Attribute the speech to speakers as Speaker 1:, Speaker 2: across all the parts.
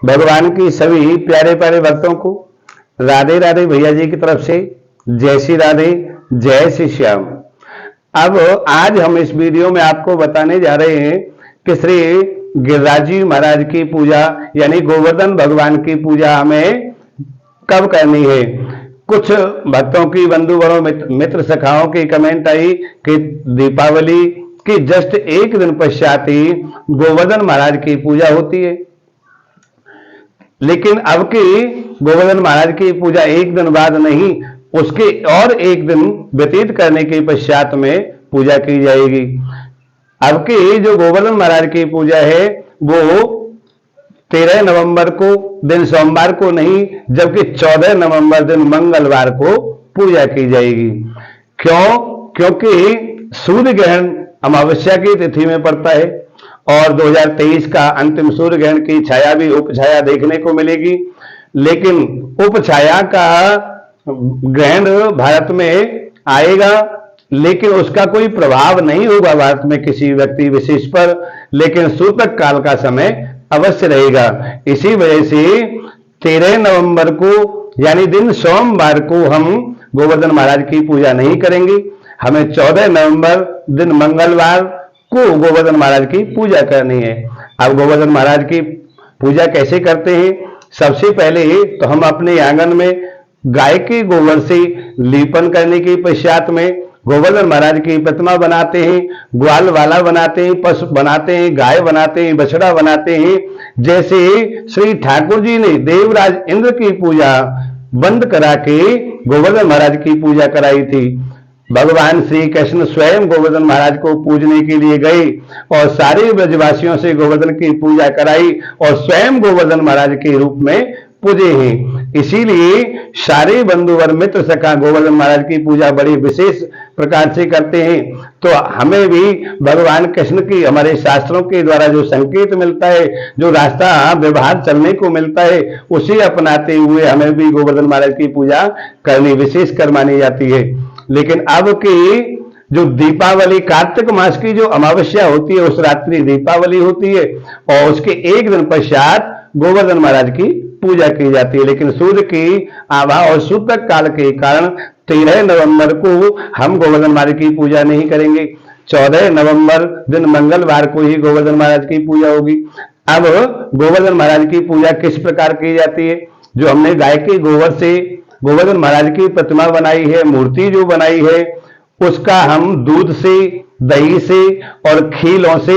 Speaker 1: भगवान की सभी प्यारे प्यारे भक्तों को राधे राधे भैया जी की तरफ से जय श्री राधे, जय श्री श्याम। अब आज हम इस वीडियो में आपको बताने जा रहे हैं कि श्री गिरिराज जी महाराज की पूजा यानी गोवर्धन भगवान की पूजा हमें कब करनी है। कुछ भक्तों की, बंधुवरों, मित्र सखाओं की कमेंट आई कि दीपावली की जस्ट एक दिन पश्चात ही गोवर्धन महाराज की पूजा होती है, लेकिन अब की गोवर्धन महाराज की पूजा एक दिन बाद नहीं, उसके और एक दिन व्यतीत करने के पश्चात में पूजा की जाएगी। अब की जो गोवर्धन महाराज की पूजा है वो 13 नवंबर को दिन सोमवार को नहीं, जबकि 14 नवंबर दिन मंगलवार को पूजा की जाएगी। क्यों? क्योंकि सूर्य ग्रहण अमावस्या की तिथि में पड़ता है और 2023 का अंतिम सूर्य ग्रहण की छाया भी उपछाया देखने को मिलेगी, लेकिन उपछाया का ग्रहण भारत में आएगा, लेकिन उसका कोई प्रभाव नहीं होगा भारत में किसी व्यक्ति विशेष पर, लेकिन सूतक काल का समय अवश्य रहेगा। इसी वजह से 13 नवंबर को यानी दिन सोमवार को हम गोवर्धन महाराज की पूजा नहीं करेंगे। हमें 14 नवंबर दिन मंगलवार को गोवर्धन महाराज की पूजा करनी है। अब गोवर्धन महाराज की पूजा कैसे करते हैं? सबसे पहले तो हम अपने आंगन में गाय के गोबर से लीपन करने के पश्चात में गोवर्धन महाराज की प्रतिमा बनाते हैं, ग्वाल वाला बनाते हैं, पशु बनाते हैं, गाय बनाते हैं, बछड़ा बनाते हैं। जैसे श्री ठाकुर जी ने देवराज इंद्र की पूजा बंद करा के गोवर्धन महाराज की पूजा कराई थी। भगवान श्री कृष्ण स्वयं गोवर्धन महाराज को पूजने के लिए गए और सारे ब्रजवासियों से गोवर्धन की पूजा कराई और स्वयं गोवर्धन महाराज के रूप में पूजे हैं। इसीलिए सारे बंधुवर मित्र सखा गोवर्धन महाराज की पूजा बड़ी विशेष प्रकार से करते हैं। तो हमें भी भगवान कृष्ण की हमारे शास्त्रों के द्वारा जो संकेत मिलता है, जो रास्ता व्यवहार चलने को मिलता है, उसे अपनाते हुए हमें भी गोवर्धन महाराज की पूजा करनी विशेष कर मानी जाती है। लेकिन अब की जो दीपावली, कार्तिक मास की जो अमावस्या होती है उस रात्रि दीपावली होती है और उसके एक दिन पश्चात गोवर्धन महाराज की पूजा की जाती है। लेकिन सूर्य की आभा और सूतक काल के कारण 13 नवंबर को हम गोवर्धन महाराज की पूजा नहीं करेंगे। 14 नवंबर दिन मंगलवार को ही गोवर्धन महाराज की पूजा होगी। अब गोवर्धन महाराज की पूजा किस प्रकार की जाती है? जो हमने गाय के गोबर से गोवर्धन महाराज की प्रतिमा बनाई है, मूर्ति जो बनाई है, उसका हम दूध से, दही से और खीलों से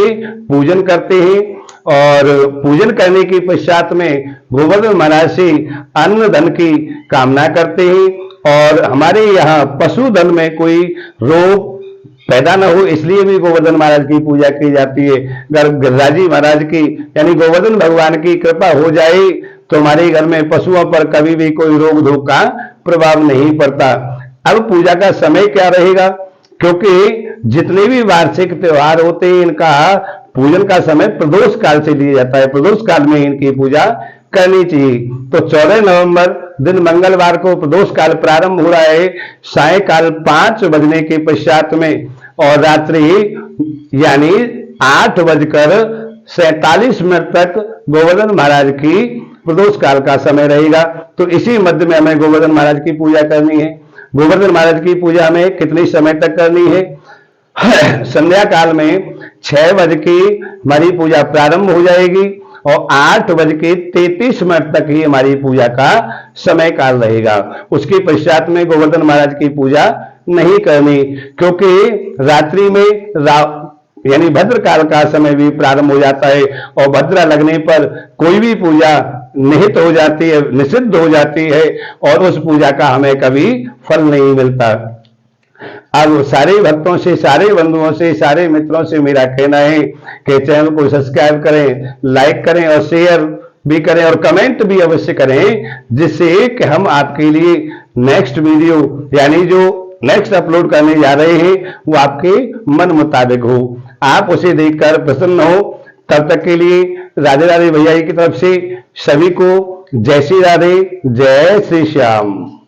Speaker 1: पूजन करते हैं और पूजन करने के पश्चात में गोवर्धन महाराज से अन्न धन की कामना करते हैं और हमारे यहाँ पशुधन में कोई रोग पैदा न हो इसलिए भी गोवर्धन महाराज की पूजा की जाती है। अगर गिरिराज जी महाराज की यानी गोवर्धन भगवान की कृपा हो जाए तो हमारे घर में पशुओं पर कभी भी कोई रोग धोख का प्रभाव नहीं पड़ता। अब पूजा का समय क्या रहेगा? क्योंकि जितने भी वार्षिक त्योहार होते हैं इनका पूजन का समय प्रदोष काल से लिया जाता है, प्रदोष काल में इनकी पूजा करनी चाहिए। तो 14 नवंबर दिन मंगलवार को प्रदोष काल प्रारंभ हो रहा है सायकाल 5 बजने के पश्चात में और रात्रि यानी 8:47 तक गोवर्धन महाराज की प्रदोष काल का समय रहेगा। तो इसी मध्य में हमें गोवर्धन महाराज की पूजा करनी है। गोवर्धन महाराज की पूजा हमें कितने समय तक करनी है? संध्या काल में 6 बज के हमारी पूजा प्रारंभ हो जाएगी और 8:33 तक ही हमारी पूजा का समय काल रहेगा। उसके पश्चात में गोवर्धन महाराज की पूजा नहीं करनी, क्योंकि रात्रि में यानी भद्र काल का समय भी प्रारंभ हो जाता है और भद्रा लगने पर कोई भी पूजा निहित हो जाती है, निषिद्ध हो जाती है और उस पूजा का हमें कभी फल नहीं मिलता। अब सारे भक्तों से, सारे बंधुओं से, सारे मित्रों से मेरा कहना है कि चैनल को सब्सक्राइब करें, लाइक करें और शेयर भी करें और कमेंट भी अवश्य करें, जिससे कि हम आपके लिए नेक्स्ट वीडियो यानी जो नेक्स्ट अपलोड करने जा रहे हैं वो आपके मन मुताबिक हो, आप उसे देखकर प्रसन्न हो। तब तक के लिए राधे राधे भैया की तरफ से सभी को जय श्री राधे, जय श्री श्याम।